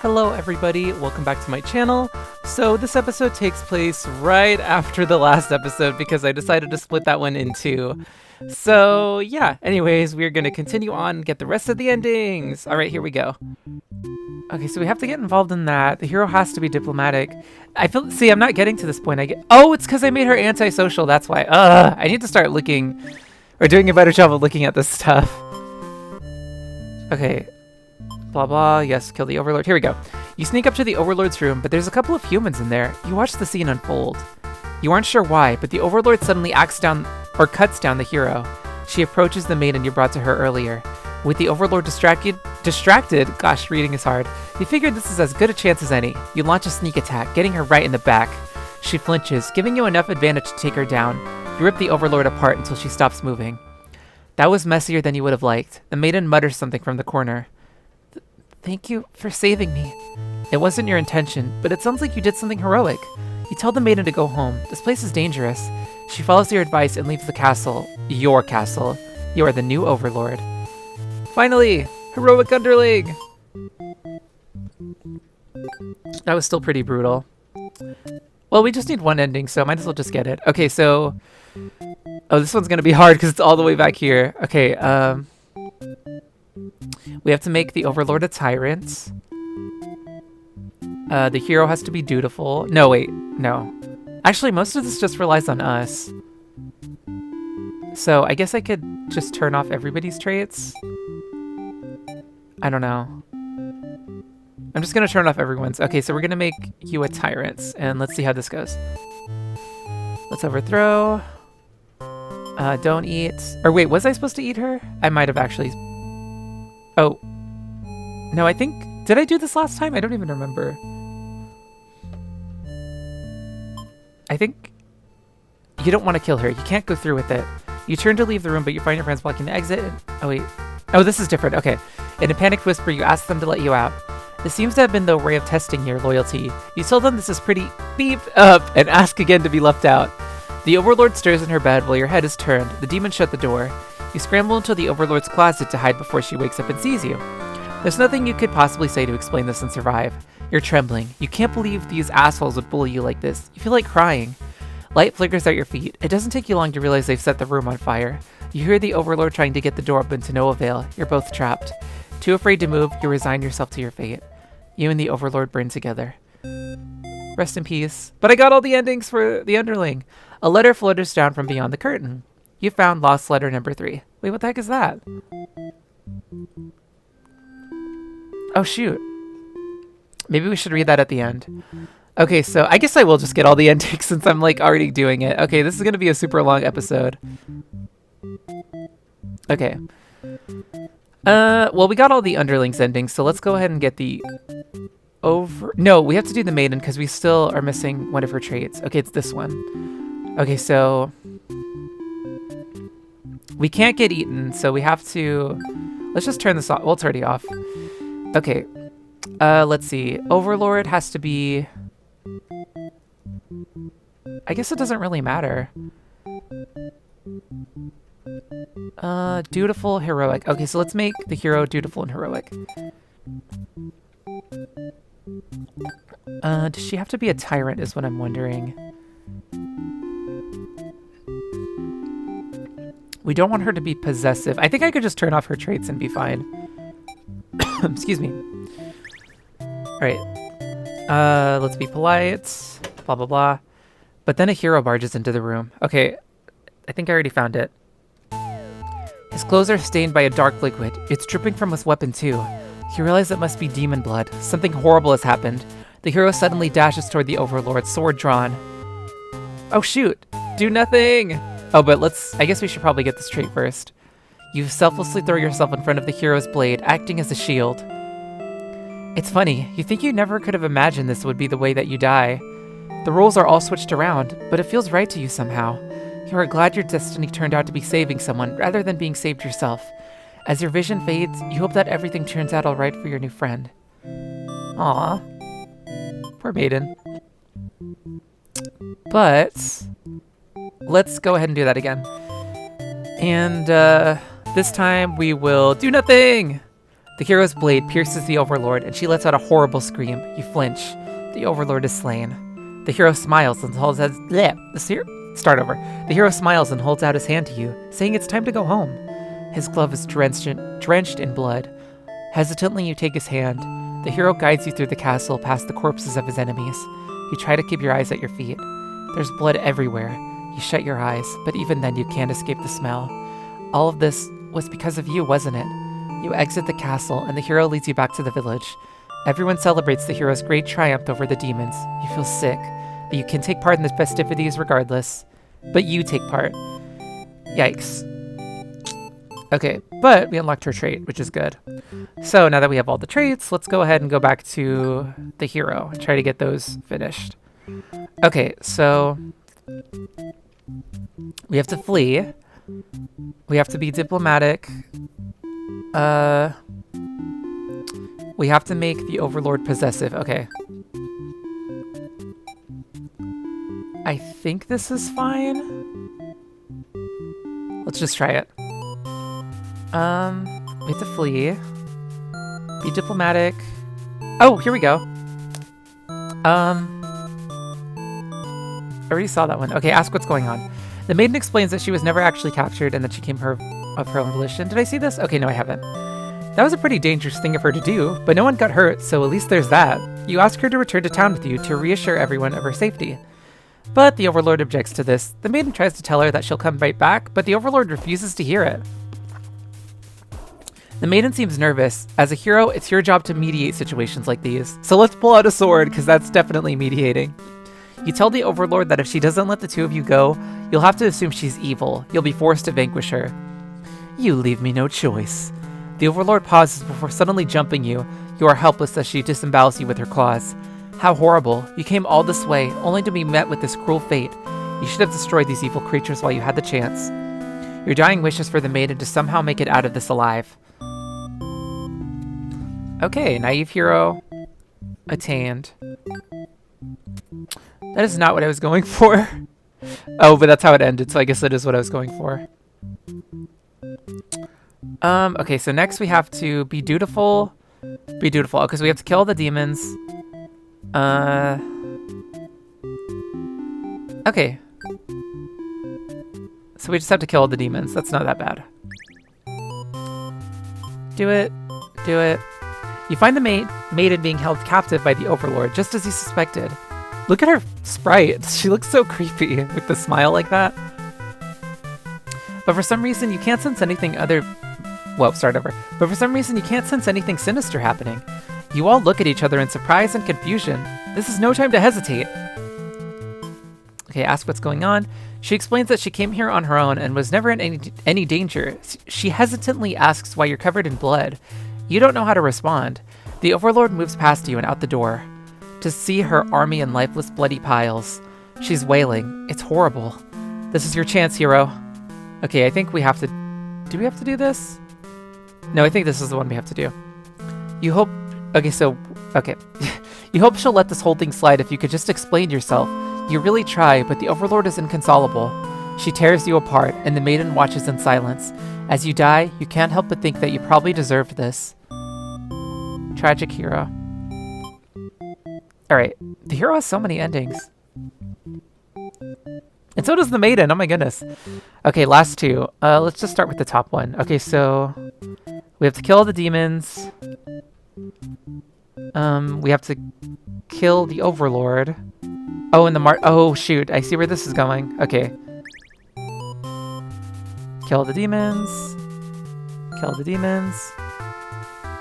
Hello everybody, welcome back to my channel. So this episode takes place right after the last episode because I decided to split that one in two. So yeah, anyways, we're gonna continue on and get the rest of the endings. Alright, here we go. Okay, so we have to get involved in that. The hero has to be diplomatic. See, I'm not getting to this point. Oh, it's because I made her antisocial, that's why. I need to start looking, or doing a better job of looking at this stuff. Okay. Blah blah, yes, kill the Overlord. Here we go. You sneak up to the Overlord's room, but there's a couple of humans in there. You watch the scene unfold. You aren't sure why, but the Overlord suddenly cuts down the hero. She approaches the maiden you brought to her earlier. With the Overlord distracted, gosh, reading is hard. You figure this is as good a chance as any. You launch a sneak attack, getting her right in the back. She flinches, giving you enough advantage to take her down. You rip the Overlord apart until she stops moving. That was messier than you would have liked. The maiden mutters something from the corner. Thank you for saving me. It wasn't your intention, but it sounds like you did something heroic. You tell the maiden to go home. This place is dangerous. She follows your advice and leaves the castle. Your castle. You are the new Overlord. Finally! Heroic underling! That was still pretty brutal. Well, we just need one ending, so might as well just get it. Okay, so... Oh, this one's gonna be hard because it's all the way back here. Okay, we have to make the Overlord a tyrant. The hero has to be dutiful. No, wait. No. Actually, most of this just relies on us. So, I guess I could just turn off everybody's traits. I don't know. I'm just gonna turn off everyone's. Okay, so we're gonna make you a tyrant. And let's see how this goes. Let's overthrow. Don't eat. Or wait, was I supposed to eat her? I might have actually... Oh. No, I think... Did I do this last time? I don't even remember. I think... You don't want to kill her. You can't go through with it. You turn to leave the room, but you find your friends blocking the exit. Oh, wait. Oh, this is different. Okay. In a panicked whisper, you ask them to let you out. This seems to have been the way of testing your loyalty. You tell them this is pretty beep up and ask again to be left out. The Overlord stirs in her bed while your head is turned. The demon shut the door. You scramble into the Overlord's closet to hide before she wakes up and sees you. There's nothing you could possibly say to explain this and survive. You're trembling. You can't believe these assholes would bully you like this. You feel like crying. Light flickers at your feet. It doesn't take you long to realize they've set the room on fire. You hear the Overlord trying to get the door open to no avail. You're both trapped. Too afraid to move, you resign yourself to your fate. You and the Overlord burn together. Rest in peace. But I got all the endings for the underling. A letter flutters down from beyond the curtain. You found lost letter number 3. Wait, what the heck is that? Oh, shoot. Maybe we should read that at the end. Okay, so I guess I will just get all the endings since I'm, like, already doing it. Okay, this is going to be a super long episode. Okay. Well, we got all the underlings endings, so let's go ahead and get the... No, we have to do the maiden because we still are missing one of her traits. Okay, it's this one. Okay, so... We can't get eaten, so we have to... Let's just turn this off. Well, it's already off. Okay. Let's see. Overlord has to be... I guess it doesn't really matter. Dutiful, heroic. Okay, so let's make the hero dutiful and heroic. Does she have to be a tyrant is what I'm wondering. We don't want her to be possessive. I think I could just turn off her traits and be fine. Excuse me. Alright. Let's be polite. Blah, blah, blah. But then a hero barges into the room. Okay, I think I already found it. His clothes are stained by a dark liquid. It's dripping from his weapon, too. You realize it must be demon blood. Something horrible has happened. The hero suddenly dashes toward the Overlord, sword drawn. Oh, shoot. Do nothing! Oh, but I guess we should probably get this trait first. You selflessly throw yourself in front of the hero's blade, acting as a shield. It's funny, you think you never could have imagined this would be the way that you die. The roles are all switched around, but it feels right to you somehow. You are glad your destiny turned out to be saving someone, rather than being saved yourself. As your vision fades, you hope that everything turns out alright for your new friend. Aww. Poor maiden. But... let's go ahead and do that again. And, this time we will do nothing! The hero's blade pierces the Overlord, and she lets out a horrible scream. You flinch. The Overlord is slain. The hero smiles and holds out Start over. The hero smiles and holds out his hand to you, saying it's time to go home. His glove is drenched in blood. Hesitantly, you take his hand. The hero guides you through the castle past the corpses of his enemies. You try to keep your eyes at your feet. There's blood everywhere. You shut your eyes, but even then you can't escape the smell. All of this was because of you, wasn't it? You exit the castle, and the hero leads you back to the village. Everyone celebrates the hero's great triumph over the demons. You feel sick, but you can take part in the festivities regardless. But you take part. Yikes. Okay, but we unlocked her trait, which is good. So now that we have all the traits, let's go ahead and go back to the hero and try to get those finished. Okay, so we have to flee. We have to be diplomatic. We have to make the Overlord possessive. Okay. I think this is fine. Let's just try it. We have to flee. Be diplomatic. Oh, here we go. I already saw that one. Okay, ask what's going on. The maiden explains that she was never actually captured and that she came of her own volition. Did I see this? Okay, no, I haven't. That was a pretty dangerous thing of her to do, but no one got hurt, so at least there's that. You ask her to return to town with you to reassure everyone of her safety. But the Overlord objects to this. The maiden tries to tell her that she'll come right back, but the Overlord refuses to hear it. The maiden seems nervous. As a hero, it's your job to mediate situations like these. So let's pull out a sword, because that's definitely mediating. You tell the Overlord that if she doesn't let the two of you go, you'll have to assume she's evil. You'll be forced to vanquish her. You leave me no choice. The Overlord pauses before suddenly jumping you. You are helpless as she disembowels you with her claws. How horrible. You came all this way, only to be met with this cruel fate. You should have destroyed these evil creatures while you had the chance. Your dying wish is for the maiden to somehow make it out of this alive. Okay, naive hero attained. That is not what I was going for. Oh, but that's how it ended, so I guess that is what I was going for. Okay, so next we have to be dutiful. Be dutiful, because we have to kill the demons. Okay. So we just have to kill the demons. That's not that bad. Do it. Do it. You find the maiden being held captive by the Overlord, just as you suspected. Look at her sprite. She looks so creepy with the smile like that. But for some reason, you can't sense anything start over. But for some reason, you can't sense anything sinister happening. You all look at each other in surprise and confusion. This is no time to hesitate. Okay, ask what's going on. She explains that she came here on her own and was never in any danger. She hesitantly asks why you're covered in blood. You don't know how to respond. The Overlord moves past you and out the door. To see her army in lifeless, bloody piles. She's wailing. It's horrible. This is your chance, hero. Okay, I think we have to... Do we have to do this? No, I think this is the one we have to do. You hope... Okay. You hope she'll let this whole thing slide if you could just explain yourself. You really try, but the Overlord is inconsolable. She tears you apart, and the maiden watches in silence. As you die, you can't help but think that you probably deserved this. Tragic hero. Alright, the hero has so many endings. And so does the maiden, oh my goodness. Okay, last two. Let's just start with the top one. Okay, so we have to kill the demons. We have to kill the Overlord. Oh, and oh, shoot, I see where this is going. Okay. Kill the demons. Kill the demons.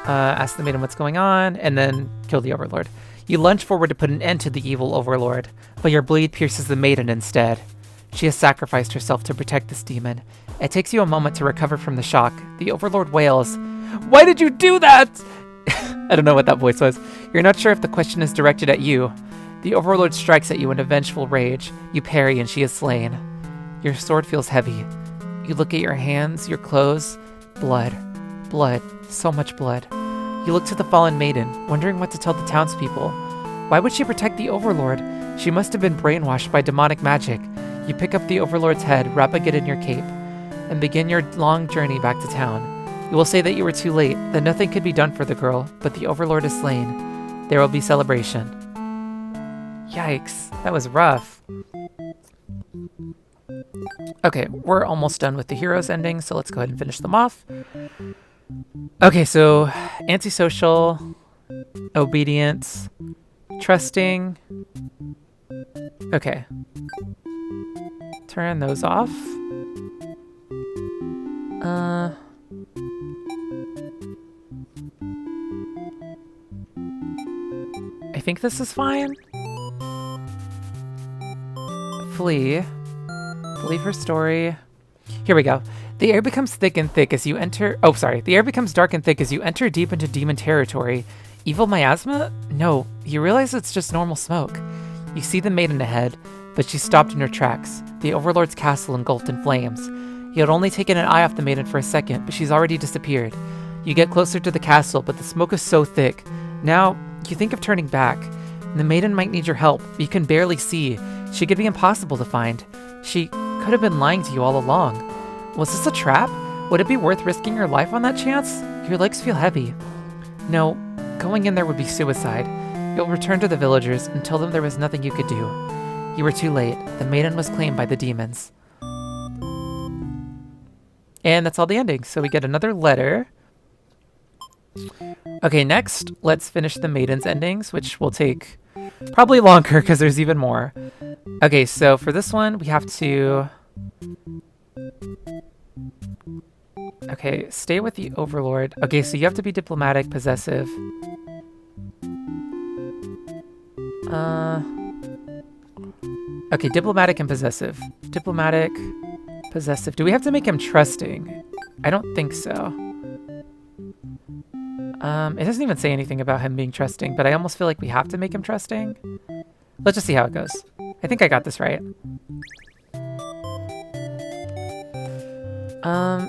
Ask the maiden what's going on, and then kill the Overlord. You lunge forward to put an end to the evil Overlord, but your blade pierces the maiden instead. She has sacrificed herself to protect this demon. It takes you a moment to recover from the shock. The Overlord wails, "Why did you do that?" I don't know what that voice was. You're not sure if the question is directed at you. The Overlord strikes at you in a vengeful rage. You parry and she is slain. Your sword feels heavy. You look at your hands, your clothes. Blood. Blood. So much blood. You look to the fallen maiden, wondering what to tell the townspeople. Why would she protect the Overlord? She must have been brainwashed by demonic magic. You pick up the Overlord's head, wrapping it in your cape, and begin your long journey back to town. You will say that you were too late, that nothing could be done for the girl, but the Overlord is slain. There will be celebration. Yikes, that was rough. Okay, we're almost done with the heroes ending, so let's go ahead and finish them off. Okay, so antisocial, obedience, trusting. Okay. Turn those off. I think this is fine. Flee. Believe her story. Here we go. The air becomes thick and thick as you enter... Oh, sorry. The air becomes dark and thick as you enter deep into demon territory. Evil miasma? No, you realize it's just normal smoke. You see the maiden ahead, but she's stopped in her tracks. The Overlord's castle engulfed in flames. You had only taken an eye off the maiden for a second, but she's already disappeared. You get closer to the castle, but the smoke is so thick. Now, you think of turning back. The maiden might need your help. You can barely see. She could be impossible to find. She could have been lying to you all along. Was this a trap? Would it be worth risking your life on that chance? Your legs feel heavy. No, going in there would be suicide. You'll return to the villagers and tell them there was nothing you could do. You were too late. The maiden was claimed by the demons. And that's all the endings. So we get another letter. Okay, next, let's finish the maiden's endings, which will take probably longer because there's even more. Okay, so for this one, we have to... Okay, stay with the Overlord. Okay, so you have to be diplomatic, possessive. Okay, diplomatic and possessive. Diplomatic, possessive. Do we have to make him trusting? I don't think so. It doesn't even say anything about him being trusting, but I almost feel like we have to make him trusting. Let's just see how it goes. I think I got this right.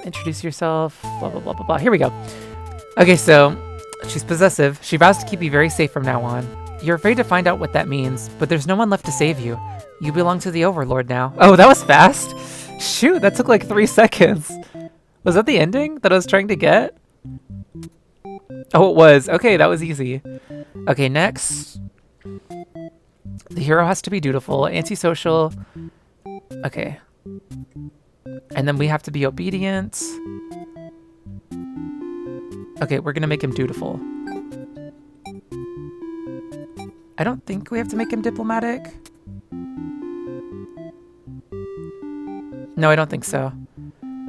Introduce yourself, blah, blah, blah, blah, blah. Here we go. Okay, so she's possessive. She vows to keep you very safe from now on. You're afraid to find out what that means, but there's no one left to save you. You belong to the Overlord now. Oh, that was fast. Shoot, that took like 3 seconds. Was that the ending that I was trying to get? Oh, it was. Okay, that was easy. Okay, next. The hero has to be dutiful, antisocial. Okay. And then we have to be obedient. Okay, we're gonna make him dutiful. I don't think we have to make him diplomatic. No, I don't think so.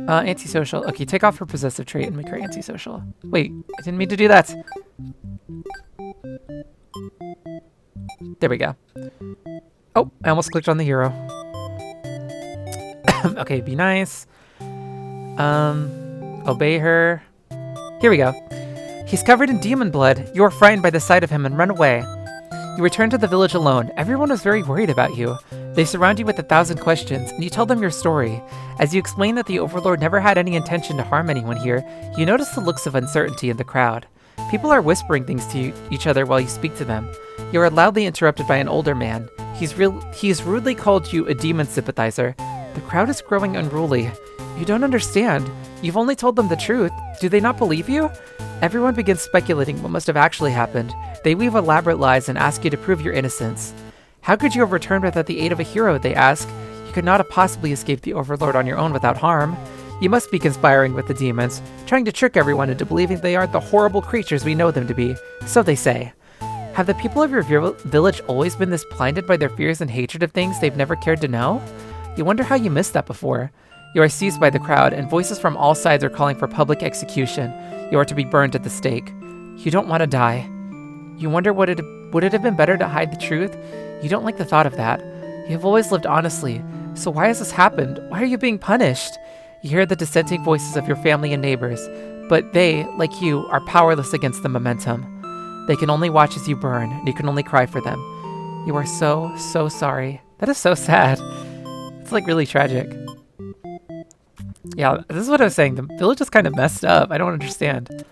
Antisocial. Okay, take off her possessive trait and make her antisocial. Wait, I didn't mean to do that. There we go. Oh, I almost clicked on the hero. Okay, be nice. Obey her. Here we go. He's covered in demon blood. You are frightened by the sight of him and run away. You return to the village alone. Everyone is very worried about you. They surround you with 1,000 questions, and you tell them your story. As you explain that the Overlord never had any intention to harm anyone here, you notice the looks of uncertainty in the crowd. People are whispering things to each other while you speak to them. You are loudly interrupted by an older man. He's rudely called you a demon sympathizer. The crowd is growing unruly. You don't understand. You've only told them the truth. Do they not believe you? Everyone begins speculating what must have actually happened. They weave elaborate lies and ask you to prove your innocence. How could you have returned without the aid of a hero, they ask. You could not have possibly escaped the Overlord on your own without harm. You must be conspiring with the demons, trying to trick everyone into believing they aren't the horrible creatures we know them to be. So they say. Have the people of your village always been this blinded by their fears and hatred of things they've never cared to know? You wonder how you missed that before. You are seized by the crowd, and voices from all sides are calling for public execution. You are to be burned at the stake. You don't want to die. You wonder would it have been better to hide the truth? You don't like the thought of that. You have always lived honestly. So why has this happened? Why are you being punished? You hear the dissenting voices of your family and neighbors, but they, like you, are powerless against the momentum. They can only watch as you burn, and you can only cry for them. You are so, so sorry. That is so sad. It's like really tragic. Yeah, this is what I was saying. The village is kind of messed up. I don't understand.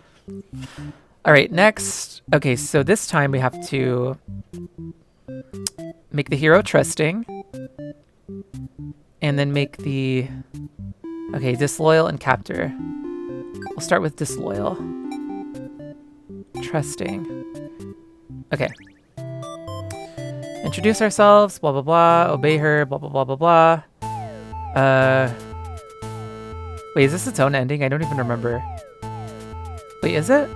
All right, next. Okay, so this time we have to make the hero trusting. And then make the... Okay, disloyal and captor. We'll start with disloyal. Trusting. Okay. Introduce ourselves, blah, blah, blah. Obey her, blah, blah, blah, blah, blah. Wait, is this its own ending? I don't even remember. Wait, is it?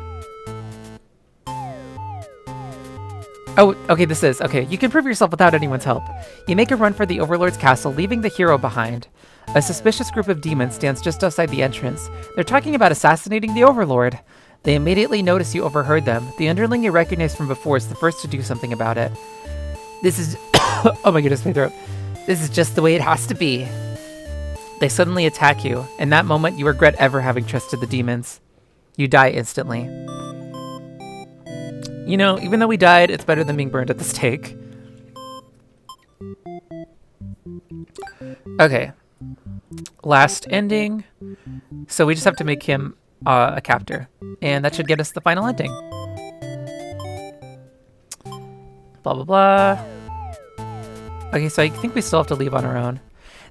Oh, okay, this is. Okay, you can prove yourself without anyone's help. You make a run for the Overlord's castle, leaving the hero behind. A suspicious group of demons stands just outside the entrance. They're talking about assassinating the Overlord. They immediately notice you overheard them. The underling you recognized from before is the first to do something about it. This is... oh my goodness, my throat. This is just the way it has to be. They suddenly attack you. In that moment, you regret ever having trusted the demons. You die instantly. You know, even though we died, it's better than being burned at the stake. Okay. Last ending. So we just have to make him a captor. And that should get us the final ending. Blah, blah, blah. Okay, so I think we still have to leave on our own.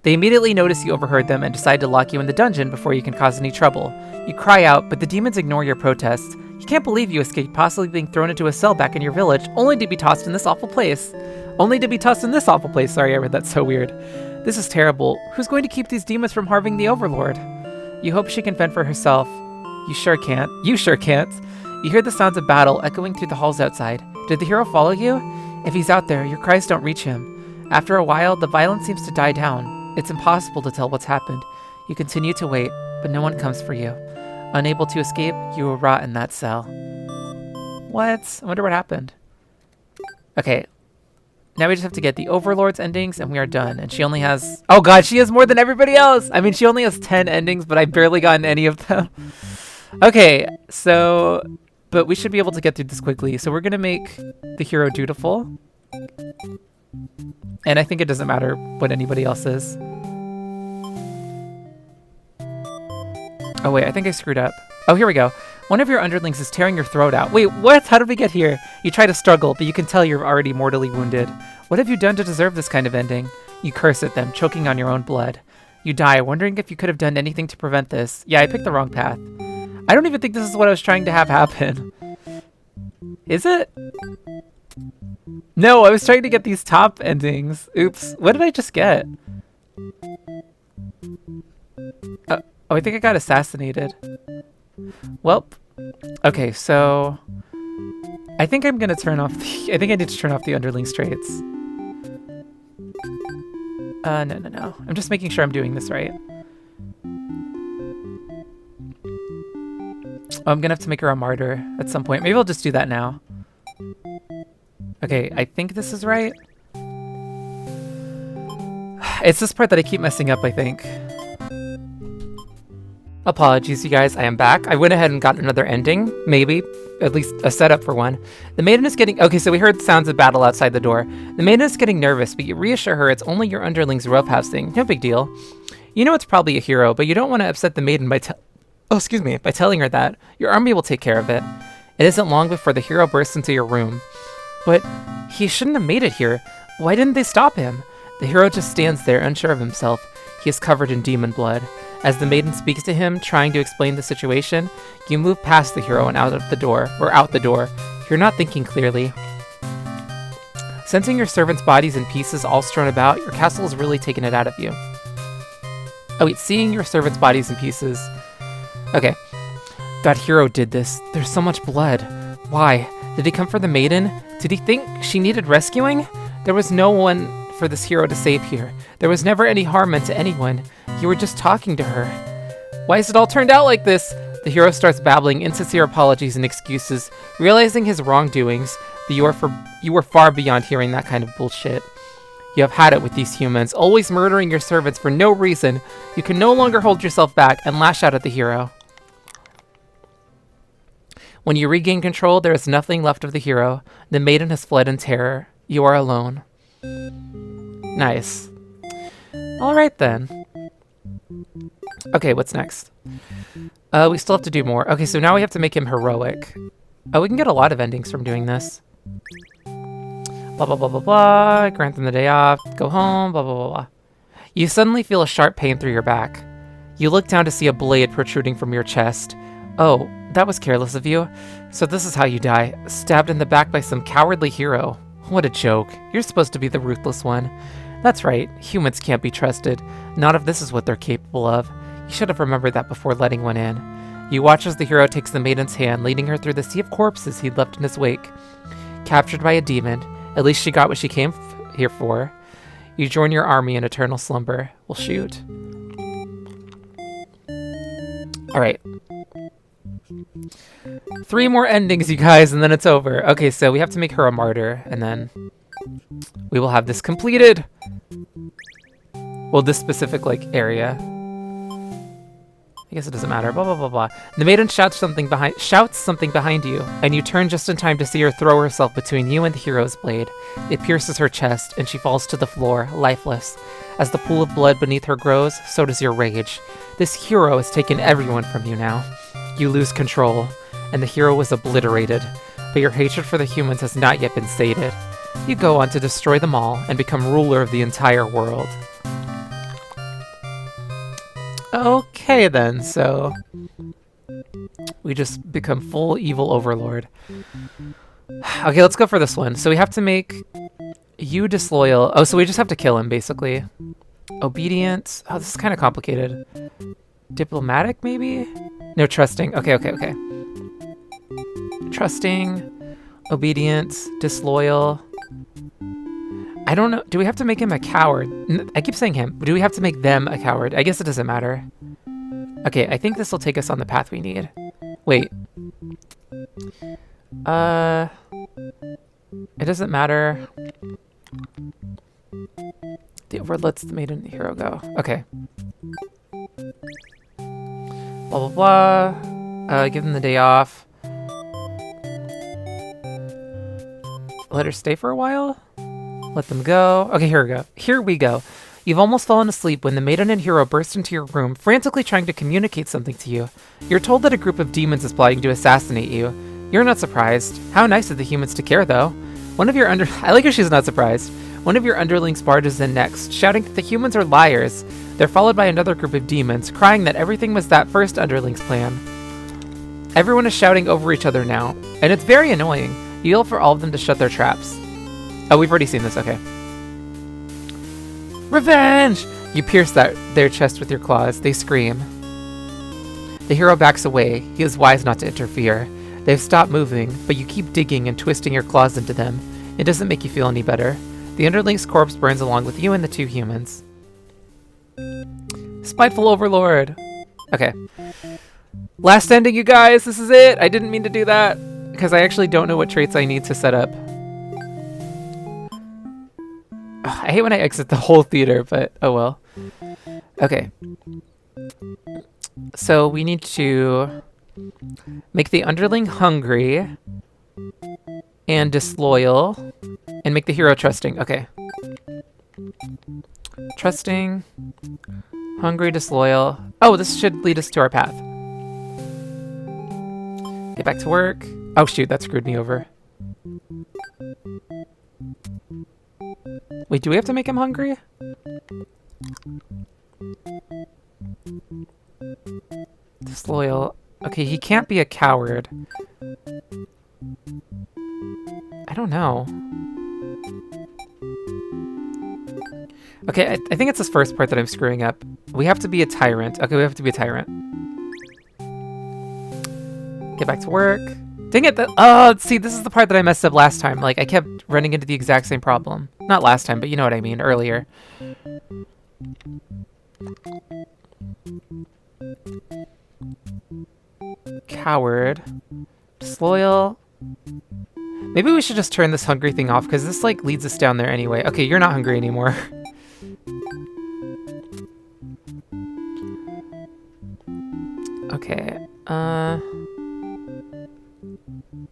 They immediately notice you overheard them and decide to lock you in the dungeon before you can cause any trouble. You cry out, but the demons ignore your protests. You can't believe you escaped possibly being thrown into a cell back in your village, only to be tossed in this awful place. Sorry, I read that so weird. This is terrible. Who's going to keep these demons from harming the Overlord? You hope she can fend for herself. You sure can't. You hear the sounds of battle echoing through the halls outside. Did the hero follow you? If he's out there, your cries don't reach him. After a while, the violence seems to die down. It's impossible to tell what's happened. You continue to wait, but no one comes for you. Unable to escape, you will rot in that cell. What? I wonder what happened. Okay. Now we just have to get the Overlord's endings, and we are done. And she only has... oh god, she has more than everybody else! I mean, she only has 10 endings, but I've barely gotten any of them. Okay, so... but we should be able to get through this quickly. So we're going to make the hero dutiful. And I think it doesn't matter what anybody else is. Oh wait, I think I screwed up. Oh, here we go. One of your underlings is tearing your throat out. Wait, what? How did we get here? You try to struggle, but you can tell you're already mortally wounded. What have you done to deserve this kind of ending? You curse at them, choking on your own blood. You die, wondering if you could have done anything to prevent this. Yeah, I picked the wrong path. I don't even think this is what I was trying to have happen. Is it? No, I was trying to get these top endings. Oops. What did I just get? Oh, I think I got assassinated. Welp. Okay, so... I think I'm gonna turn off the... I think I need to turn off the underling's traits. No. I'm just making sure I'm doing this right. Oh, I'm gonna have to make her a martyr at some point. Maybe I'll just do that now. Okay, I think this is right. It's this part that I keep messing up, I think. Apologies, you guys, I am back. I went ahead and got another ending, maybe. At least a setup for one. The maiden is getting... okay, so we heard sounds of battle outside the door. The maiden is getting nervous, but you reassure her it's only your underlings roughhousing. No big deal. You know it's probably a hero, but you don't want to upset the maiden by by telling her that. Your army will take care of it. It isn't long before the hero bursts into your room. But he shouldn't have made it here. Why didn't they stop him? The hero just stands there, unsure of himself. He is covered in demon blood. As the maiden speaks to him, trying to explain the situation, you move past the hero and out the door. You're not thinking clearly. Sensing your servants' bodies in pieces all strewn about, your castle is really taking it out of you. Oh wait, seeing your servants' bodies in pieces. Okay. That hero did this. There's so much blood. Why? Did he come for the maiden? Did he think she needed rescuing? There was no one for this hero to save here. There was never any harm meant to anyone. You were just talking to her. Why has it all turned out like this? The hero starts babbling insincere apologies and excuses, realizing his wrongdoings, but you were far beyond hearing that kind of bullshit. You have had it with these humans, always murdering your servants for no reason. You can no longer hold yourself back and lash out at the hero. When you regain control, there is nothing left of the hero. The maiden has fled in terror. You are alone. Nice. Alright then. Okay, what's next? We still have to do more. Okay, so now we have to make him heroic. Oh, we can get a lot of endings from doing this. Blah, blah, blah, blah, blah. Grant them the day off. Go home. Blah, blah, blah, blah. You suddenly feel a sharp pain through your back. You look down to see a blade protruding from your chest. Oh, that was careless of you. So this is how you die. Stabbed in the back by some cowardly hero. What a joke. You're supposed to be the ruthless one. That's right, humans can't be trusted. Not if this is what they're capable of. You should have remembered that before letting one in. You watch as the hero takes the maiden's hand, leading her through the sea of corpses he'd left in his wake. Captured by a demon. At least she got what she came here for. You join your army in eternal slumber. We'll shoot. Alright. 3 more endings, you guys, and then it's over. Okay, so we have to make her a martyr, and then we will have this completed. Well, this specific, area. I guess it doesn't matter. Blah, blah, blah, blah. The maiden shouts something behind you, and you turn just in time to see her throw herself between you and the hero's blade. It pierces her chest, and she falls to the floor, lifeless. As the pool of blood beneath her grows, so does your rage. This hero has taken everyone from you now. You lose control, and the hero was obliterated. But your hatred for the humans has not yet been sated. You go on to destroy them all, and become ruler of the entire world. Okay then, so we just become full evil overlord. Okay, let's go for this one. So we have to make you disloyal. Oh, so we just have to kill him, basically. Obedience. Oh, this is kind of complicated. Diplomatic, maybe? No, trusting. Okay. Trusting, obedience, disloyal. I don't know. Do we have to make him a coward? I keep saying him. Do we have to make them a coward? I guess it doesn't matter. Okay, I think this will take us on the path we need. Wait. It doesn't matter. The overlord lets the maiden and the hero go. Okay. Blah, blah, blah. Give them the day off. Let her stay for a while? Let them go. Okay, here we go. You've almost fallen asleep when the maiden and hero burst into your room, frantically trying to communicate something to you. You're told that a group of demons is plotting to assassinate you. You're not surprised. How nice of the humans to care, though. I like how she's not surprised. One of your underlings barges in next, shouting that the humans are liars. They're followed by another group of demons, crying that everything was that first underling's plan. Everyone is shouting over each other now, and it's very annoying. You yell for all of them to shut their traps. Oh, we've already seen this, okay. Revenge! You pierce their chest with your claws. They scream. The hero backs away. He is wise not to interfere. They've stopped moving, but you keep digging and twisting your claws into them. It doesn't make you feel any better. The underling's corpse burns along with you and the 2 humans. Spiteful overlord! Okay. Last ending, you guys! This is it! I didn't mean to do that, because I actually don't know what traits I need to set up. I hate when I exit the whole theater, but oh well. Okay. So we need to make the underling hungry and disloyal and make the hero trusting. Okay. Trusting, hungry, disloyal. Oh, this should lead us to our path. Get back to work. Oh shoot, that screwed me over. Wait, do we have to make him hungry? Disloyal. Okay, he can't be a coward. I don't know. Okay, I think it's this first part that I'm screwing up. We have to be a tyrant. Okay, we have to be a tyrant. Get back to work. Dang it! See, this is the part that I messed up last time. Like, I kept running into the exact same problem. Not last time, but you know what I mean, earlier. Coward. Disloyal. Maybe we should just turn this hungry thing off, because this, like, leads us down there anyway. Okay, you're not hungry anymore. Okay,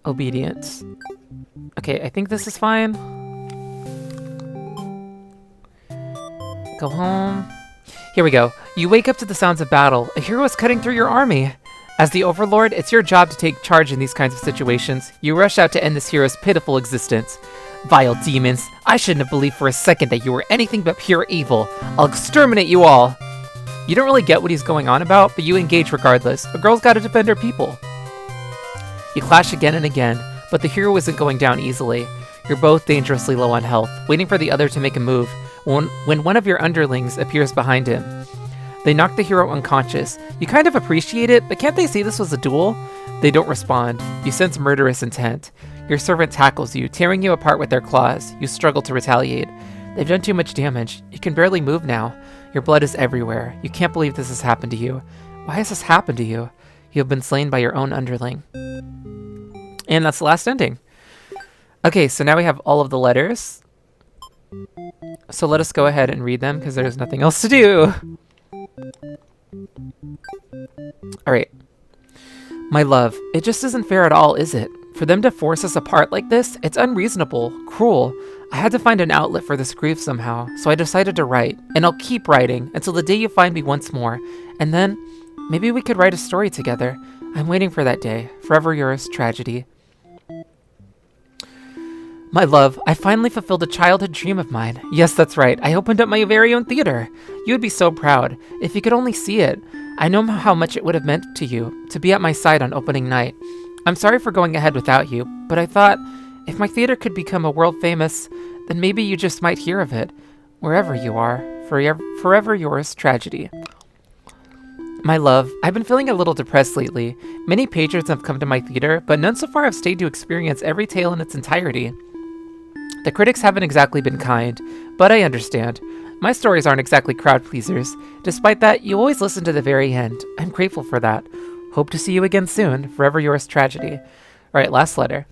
obedience. Okay, I think this is fine. Go home. Here we go. You wake up to the sounds of battle. A hero is cutting through your army. As the overlord, it's your job to take charge in these kinds of situations. You rush out to end this hero's pitiful existence. Vile demons, I shouldn't have believed for a second that you were anything but pure evil. I'll exterminate you all. You don't really get what he's going on about, but you engage regardless. A girl's gotta defend her people. You clash again and again, but the hero isn't going down easily. You're both dangerously low on health, waiting for the other to make a move when one of your underlings appears behind him. They knock the hero unconscious. You kind of appreciate it, but can't they see this was a duel? They don't respond. You sense murderous intent. Your servant tackles you, tearing you apart with their claws. You struggle to retaliate. They've done too much damage. You can barely move now. Your blood is everywhere. You can't believe this has happened to you. Why has this happened to you? You have been slain by your own underling. And that's the last ending. Okay, so now we have all of the letters. So let us go ahead and read them, because there's nothing else to do. Alright. My love, it just isn't fair at all, is it? For them to force us apart like this, it's unreasonable, cruel. I had to find an outlet for this grief somehow, so I decided to write, and I'll keep writing until the day you find me once more. And then, maybe we could write a story together. I'm waiting for that day. Forever yours, Tragedy. My love, I finally fulfilled a childhood dream of mine. Yes, that's right. I opened up my very own theater. You would be so proud. If you could only see it. I know how much it would have meant to you to be at my side on opening night. I'm sorry for going ahead without you, but I thought, if my theater could become a world famous, then maybe you just might hear of it. Wherever you are, forever yours, Tragedy. My love, I've been feeling a little depressed lately. Many patrons have come to my theater, but none so far have stayed to experience every tale in its entirety. The critics haven't exactly been kind, but I understand. My stories aren't exactly crowd pleasers. Despite that, you always listen to the very end. I'm grateful for that. Hope to see you again soon. Forever yours, Tragedy. Alright, last letter.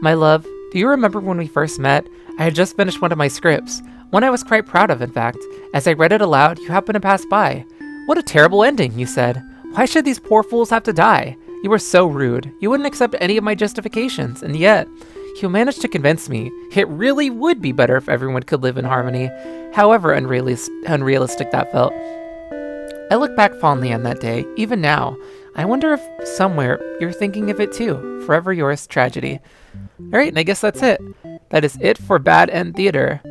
My love, do you remember when we first met? I had just finished one of my scripts. One I was quite proud of, in fact. As I read it aloud, you happened to pass by. What a terrible ending, you said. Why should these poor fools have to die? You were so rude. You wouldn't accept any of my justifications, and yet, you managed to convince me it really would be better if everyone could live in harmony, however unrealistic that felt. I look back fondly on that day, even now. I wonder if somewhere you're thinking of it too. Forever yours, Tragedy. Alright, and I guess that's it. That is it for Bad End Theater.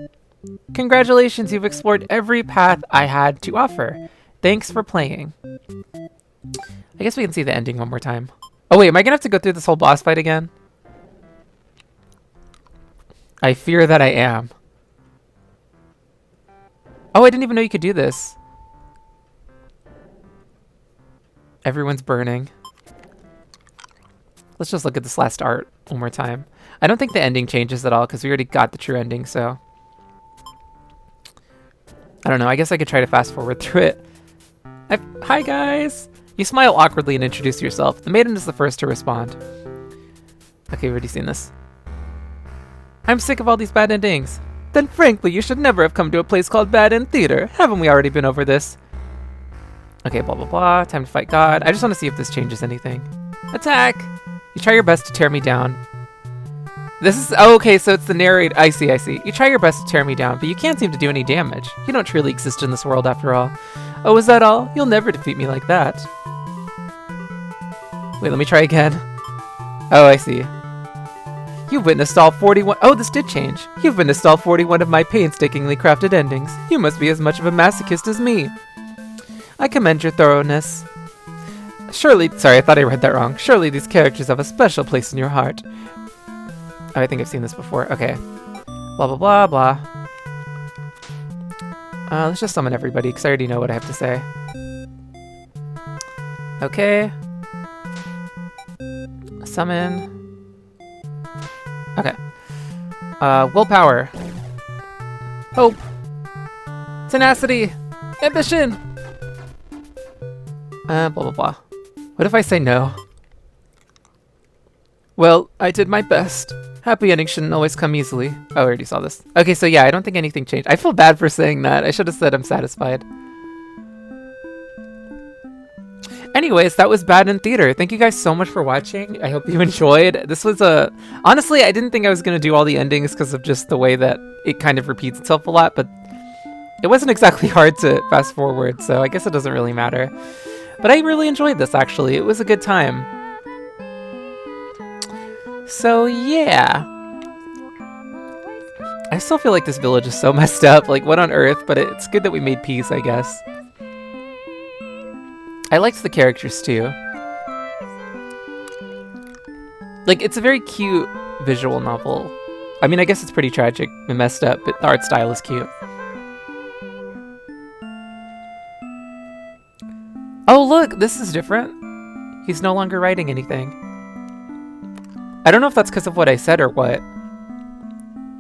Congratulations, you've explored every path I had to offer. Thanks for playing. I guess we can see the ending one more time. Oh wait, am I gonna have to go through this whole boss fight again? I fear that I am. Oh, I didn't even know you could do this. Everyone's burning. Let's just look at this last art one more time. I don't think the ending changes at all because we already got the true ending, so. I don't know, I guess I could try to fast forward through it. Hi guys! You smile awkwardly and introduce yourself. The maiden is the first to respond. Okay, we've already seen this. I'm sick of all these bad endings. Then frankly, you should never have come to a place called Bad End Theater. Haven't we already been over this? Okay, blah blah blah. Time to fight God. I just want to see if this changes anything. Attack! You try your best to tear me down. This is... Oh, okay, so it's the narrator. I see. You try your best to tear me down, but you can't seem to do any damage. You don't truly exist in this world after all. Oh, is that all? You'll never defeat me like that. Wait, let me try again. Oh, I see. You've witnessed all 41... Oh, this did change. You've witnessed all 41 of my painstakingly crafted endings. You must be as much of a masochist as me. I commend your thoroughness. Surely... Sorry, I thought I read that wrong. Surely these characters have a special place in your heart. Oh, I think I've seen this before. Okay. Blah, blah, blah, blah. Let's just summon everybody, because I already know what I have to say. Okay. Summon... Okay. Willpower. Hope. Tenacity. Ambition. Blah, blah, blah. What if I say no? Well, I did my best. Happy endings shouldn't always come easily. Oh, I already saw this. Okay, so yeah, I don't think anything changed. I feel bad for saying that. I should have said I'm satisfied. Anyways, that was Bad End Theater. Thank you guys so much for watching. I hope you enjoyed. This was a... Honestly, I didn't think I was going to do all the endings because of just the way that it kind of repeats itself a lot, but it wasn't exactly hard to fast forward, so I guess it doesn't really matter. But I really enjoyed this, actually. It was a good time. So, yeah. I still feel like this village is so messed up. Like, what on earth? But it's good that we made peace, I guess. I liked the characters too. Like, it's a very cute visual novel. I mean, I guess it's pretty tragic and messed up, but the art style is cute. Oh, look, this is different. He's no longer writing anything. I don't know if that's because of what I said or what.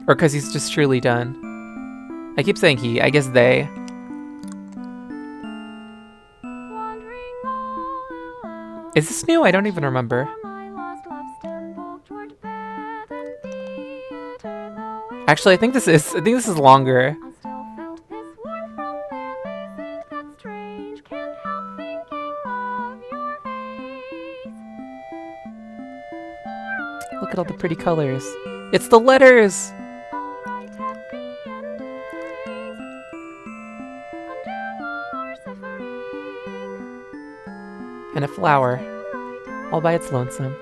Or because he's just truly done. I keep saying he, I guess they. Is this new? I don't even remember. Actually, I think this is longer. Look at all the pretty colors. It's the letters! And a flower, all by its lonesome.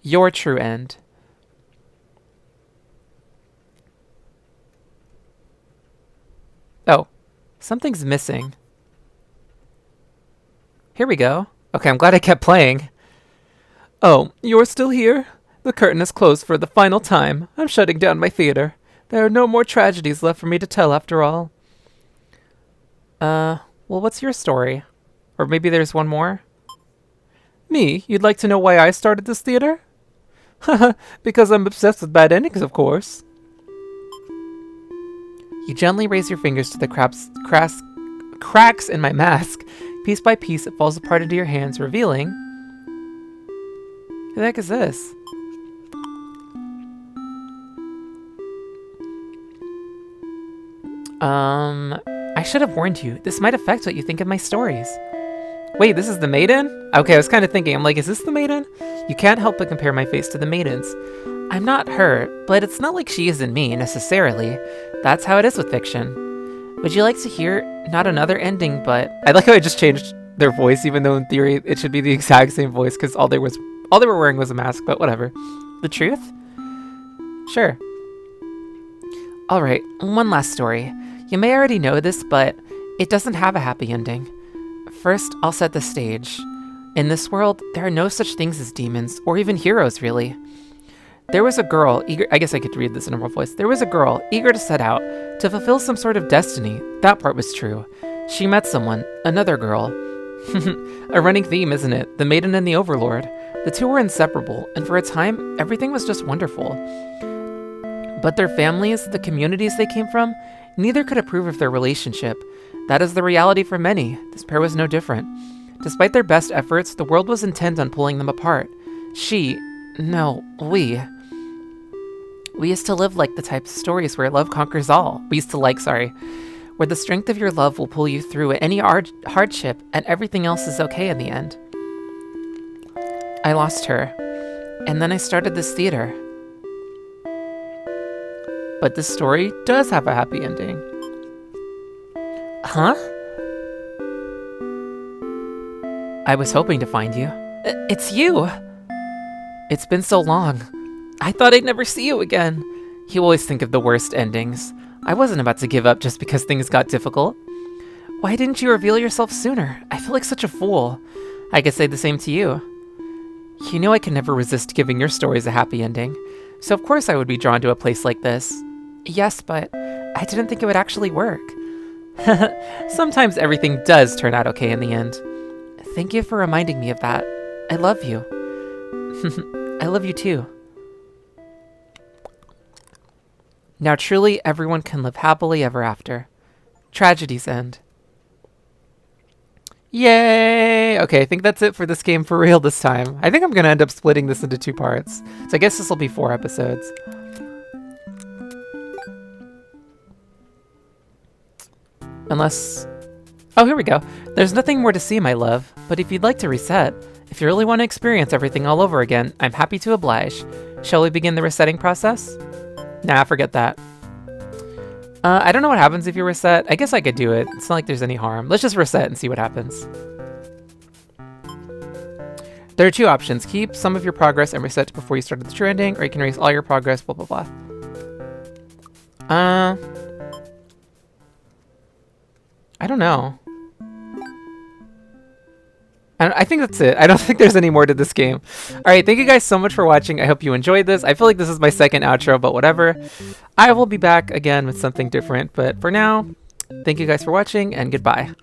Your true end. Oh, something's missing. Here we go. Okay, I'm glad I kept playing. Oh, you're still here? The curtain is closed for the final time. I'm shutting down my theater. There are no more tragedies left for me to tell after all. Well, what's your story? Or maybe there's one more? Me? You'd like to know why I started this theater? Haha, because I'm obsessed with bad endings, of course. You gently raise your fingers to the cracks in my mask. Piece by piece, it falls apart into your hands, revealing... Who the heck is this? I should have warned you. This might affect what you think of my stories. Wait, this is the maiden? Okay, I was kind of thinking, I'm like, is this the maiden? You can't help but compare my face to the maiden's. I'm not her, but it's not like she isn't me, necessarily. That's how it is with fiction. Would you like to hear not another ending, but... I like how I just changed their voice, even though in theory it should be the exact same voice, because all they were wearing was a mask, but whatever. The truth? Sure. Alright, one last story. You may already know this, but it doesn't have a happy ending. First, I'll set the stage. In this world, there are no such things as demons, or even heroes, really. There was a girl, I guess I could read this in a normal voice. There was a girl, eager to set out, to fulfill some sort of destiny. That part was true. She met someone, another girl. A running theme, isn't it? The maiden and the overlord. The two were inseparable, and for a time, everything was just wonderful. But their families, the communities they came from, neither could approve of their relationship. That is the reality for many. This pair was no different. Despite their best efforts, the world was intent on pulling them apart. We used to live like the type of stories where love conquers all. Where the strength of your love will pull you through any hardship and everything else is okay in the end. I lost her, and then I started this theater. But this story does have a happy ending. Huh? I was hoping to find you. It's you! It's been so long. I thought I'd never see you again. You always think of the worst endings. I wasn't about to give up just because things got difficult. Why didn't you reveal yourself sooner? I feel like such a fool. I could say the same to you. You know I can never resist giving your stories a happy ending, so of course I would be drawn to a place like this. Yes, but I didn't think it would actually work. Sometimes everything does turn out okay in the end. Thank you for reminding me of that. I love you. I love you too. Now truly everyone can live happily ever after. Tragedies end. Yay! Okay, I think that's it for this game for real this time. I think I'm gonna end up splitting this into 2 parts. So I guess this will be 4 episodes. Unless... Oh, here we go. There's nothing more to see, my love. But if you'd like to reset, if you really want to experience everything all over again, I'm happy to oblige. Shall we begin the resetting process? Nah, forget that. I don't know what happens if you reset. I guess I could do it. It's not like there's any harm. Let's just reset and see what happens. There are 2 options. Keep some of your progress and reset before you start the true ending, or you can erase all your progress, blah, blah, blah. I don't know. I think that's it. I don't think there's any more to this game. Alright, thank you guys so much for watching. I hope you enjoyed this. I feel like this is my second outro, but whatever. I will be back again with something different. But for now, thank you guys for watching, and goodbye.